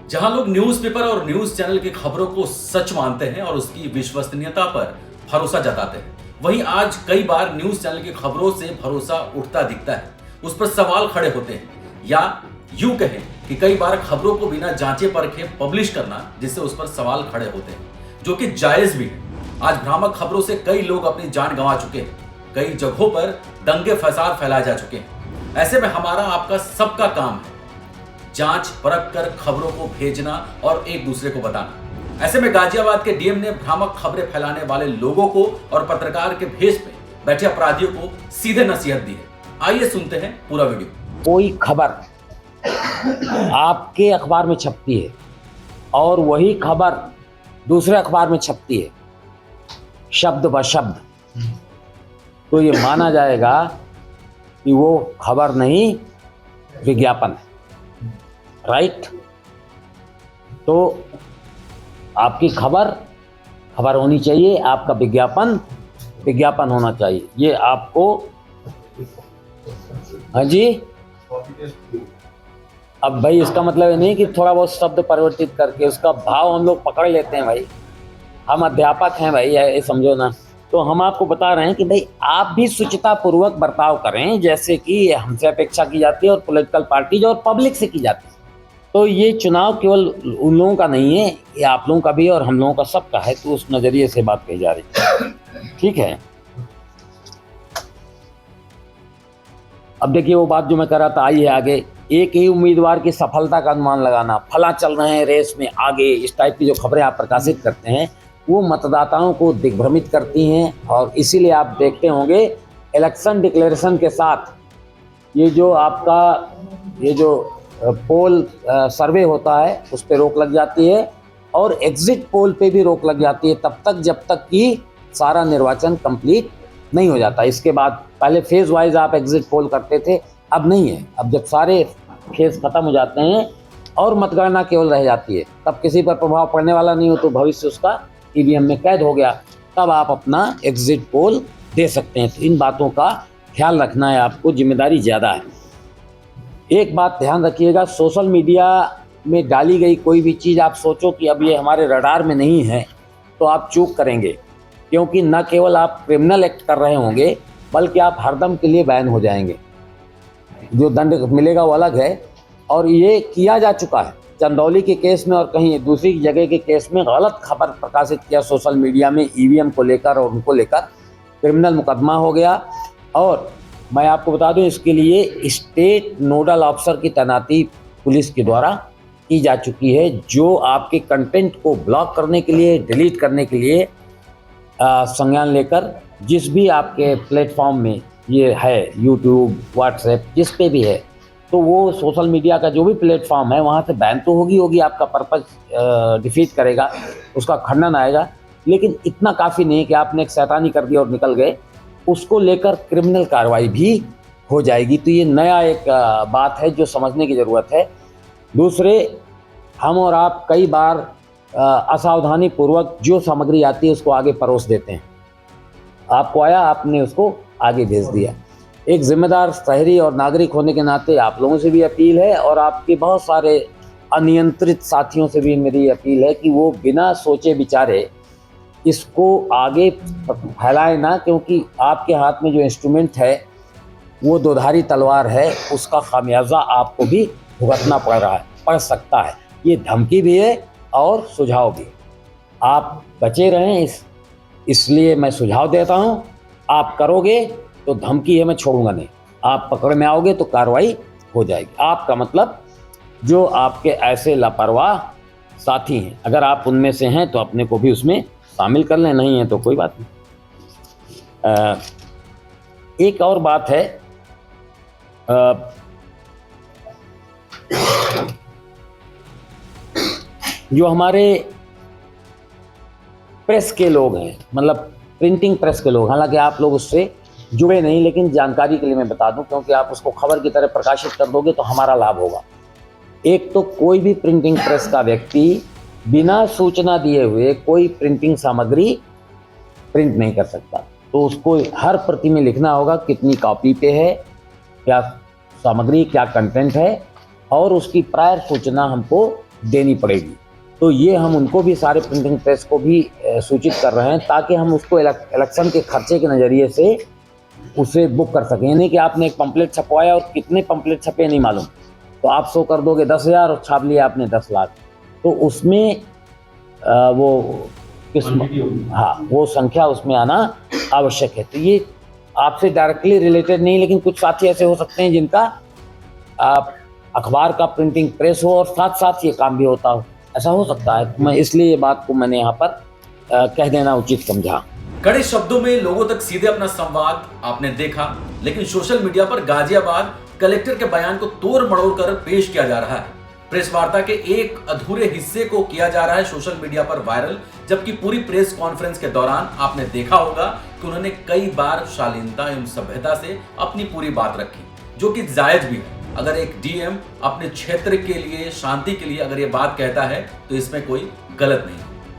जहां लोग न्यूज़पेपर और न्यूज चैनल की खबरों को सच मानते हैं और उसकी विश्वसनीयता पर भरोसा जताते हैं, वहीं आज कई बार न्यूज चैनल की खबरों से भरोसा उठता दिखता है, उस पर सवाल खड़े होते हैं, या यूं कहें कि कई बार खबरों को बिना जांचे परखे पब्लिश करना, जिससे उस पर सवाल खड़े होते हैं, जो कि जायज भी है। आज भ्रामक खबरों से कई लोग अपनी जान गंवा चुके हैं, कई जगहों पर दंगे फसाद फैलाए जा चुके हैं। ऐसे में हमारा आपका सबका काम है जांच परख कर खबरों को भेजना और एक दूसरे को बताना। ऐसे में गाजियाबाद के डीएम ने भ्रामक खबरें फैलाने वाले लोगों को और पत्रकार के भेष पे बैठे अपराधियों को सीधे नसीहत दी है। आइए सुनते हैं पूरा वीडियो। कोई खबर आपके अखबार में छपती है और वही खबर दूसरे अखबार में छपती है शब्द ब शब्द, तो ये माना जाएगा कि वो खबर नहीं विज्ञापन है। राइट? तो आपकी खबर होनी चाहिए, आपका विज्ञापन होना चाहिए। ये आपको, हाँ जी, अब भाई इसका मतलब ये नहीं कि थोड़ा बहुत शब्द परिवर्तित करके उसका भाव हम लोग पकड़ लेते हैं। भाई हम अध्यापक हैं भाई, ये समझो ना। तो हम आपको बता रहे हैं कि भाई आप भी शुचिता पूर्वक बर्ताव करें, जैसे कि हमसे अपेक्षा की जाती है और पॉलिटिकल पार्टीज और पब्लिक से की जाती है। तो ये चुनाव केवल उन लोगों का नहीं है, ये आप लोगों का भी और हम लोगों का सबका है। तो उस नजरिए से बात कही जा रही है, ठीक है। अब देखिए वो बात जो मैं कर रहा था, आइए आगे। एक ही उम्मीदवार की सफलता का अनुमान लगाना, फला चल रहे हैं रेस में आगे, इस टाइप की जो खबरें आप प्रकाशित करते हैं वो मतदाताओं को दिग्भ्रमित करती हैं। और इसीलिए आप देखते होंगे इलेक्शन डिक्लेरेशन के साथ ये जो आपका ये जो पोल सर्वे होता है उस पर रोक लग जाती है और एग्जिट पोल पे भी रोक लग जाती है तब तक जब तक कि सारा निर्वाचन कंप्लीट नहीं हो जाता। इसके बाद पहले फेज वाइज आप एग्जिट पोल करते थे, अब नहीं है। अब जब सारे फेज खत्म हो जाते हैं और मतगणना केवल रह जाती है, तब किसी पर प्रभाव पड़ने वाला नहीं हो, तो भविष्य उसका ईवीएम में कैद हो गया, तब आप अपना एग्जिट पोल दे सकते हैं। तो इन बातों का ख्याल रखना है आपको, जिम्मेदारी ज़्यादा है। एक बात ध्यान रखिएगा, सोशल मीडिया में डाली गई कोई भी चीज़ आप सोचो कि अब ये हमारे रडार में नहीं है, तो आप चूक करेंगे, क्योंकि न केवल आप क्रिमिनल एक्ट कर रहे होंगे बल्कि आप हरदम के लिए बैन हो जाएंगे। जो दंड मिलेगा वो अलग है, और ये किया जा चुका है चंदौली के केस में और कहीं दूसरी जगह के केस में। गलत खबर प्रकाशित किया सोशल मीडिया में ईवीएम को लेकर और उनको लेकर क्रिमिनल मुकदमा हो गया। और मैं आपको बता दूं, इसके लिए स्टेट नोडल ऑफिसर की तैनाती पुलिस के द्वारा की जा चुकी है, जो आपके कंटेंट को ब्लॉक करने के लिए, डिलीट करने के लिए संज्ञान लेकर जिस भी आपके प्लेटफॉर्म में ये है, यूट्यूब, व्हाट्सएप, जिस पे भी है, तो वो सोशल मीडिया का जो भी प्लेटफॉर्म है वहाँ से बैन तो होगी, आपका पर्पस डिफीट करेगा, उसका खंडन आएगा। लेकिन इतना काफ़ी नहीं कि आपने एक शैतानी कर दिया और निकल गए, उसको लेकर क्रिमिनल कार्रवाई भी हो जाएगी। तो ये नया एक बात है जो समझने की ज़रूरत है। दूसरे, हम और आप कई बार असावधानी पूर्वक जो सामग्री आती है उसको आगे परोस देते हैं। आपको आया, आपने उसको आगे भेज दिया। एक जिम्मेदार शहरी और नागरिक होने के नाते आप लोगों से भी अपील है और आपके बहुत सारे अनियंत्रित साथियों से भी मेरी अपील है कि वो बिना सोचे विचारे इसको आगे फैलाए ना, क्योंकि आपके हाथ में जो इंस्ट्रूमेंट है वो दोधारी तलवार है, उसका खामियाजा आपको भी भुगतना पड़ सकता है। ये धमकी भी है और सुझाव भी। आप बचे रहें, इसलिए मैं सुझाव देता हूँ। आप करोगे तो धमकी है, मैं छोड़ूंगा नहीं। आप पकड़ में आओगे तो कार्रवाई हो जाएगी। आपका मतलब जो आपके ऐसे लापरवाह साथी हैं, अगर आप उनमें से हैं तो अपने को भी उसमें शामिल कर लें, नहीं है तो कोई बात नहीं। एक और बात है, जो हमारे प्रेस के लोग हैं, मतलब प्रिंटिंग प्रेस के लोग, हालांकि आप लोग उससे जुड़े नहीं, लेकिन जानकारी के लिए मैं बता दूं, क्योंकि आप उसको खबर की तरह प्रकाशित कर दोगे तो हमारा लाभ होगा। एक तो कोई भी प्रिंटिंग प्रेस का व्यक्ति बिना सूचना दिए हुए कोई प्रिंटिंग सामग्री प्रिंट नहीं कर सकता। तो उसको हर प्रति में लिखना होगा कितनी कॉपी पे है, क्या सामग्री, क्या कंटेंट है, और उसकी प्रायर सूचना हमको देनी पड़ेगी। तो ये हम उनको भी, सारे प्रिंटिंग प्रेस को भी सूचित कर रहे हैं, ताकि हम उसको इलेक्शन के खर्चे के नज़रिए से उसे बुक कर सकें। नहीं कि आपने एक पंपलेट छपवाया और कितने पंपलेट छपे नहीं मालूम, तो आप शो कर दोगे 10,000 और छाप लिया आपने 10 लाख, तो उसमें वो वो संख्या उसमें आना आवश्यक है। तो ये आपसे डायरेक्टली रिलेटेड नहीं, लेकिन कुछ साथी ऐसे हो सकते हैं जिनका अखबार का प्रिंटिंग प्रेस हो और साथ साथ ये काम भी होता हो, ऐसा हो सकता है। तो मैं इसलिए ये बात को मैंने यहाँ पर कह देना उचित समझा। कड़े शब्दों में लोगों तक सीधे अपना संवाद आपने देखा, लेकिन सोशल मीडिया पर गाजियाबाद कलेक्टर के बयान को तोड़ मड़ोड़ कर पेश किया जा रहा है। प्रेस वार्ता के एक अधूरे हिस्से को किया जा रहा है सोशल मीडिया पर वायरल, जबकि पूरी प्रेस कॉन्फ्रेंस के दौरान आपने देखा होगा कि उन्होंने कई बार शालीनता एवं सभ्यता से अपनी पूरी बात रखी, जो कि जायज भी है। अगर एक डीएम अपने क्षेत्र के लिए, शांति के लिए अगर ये बात कहता है तो इसमें कोई गलत नहीं।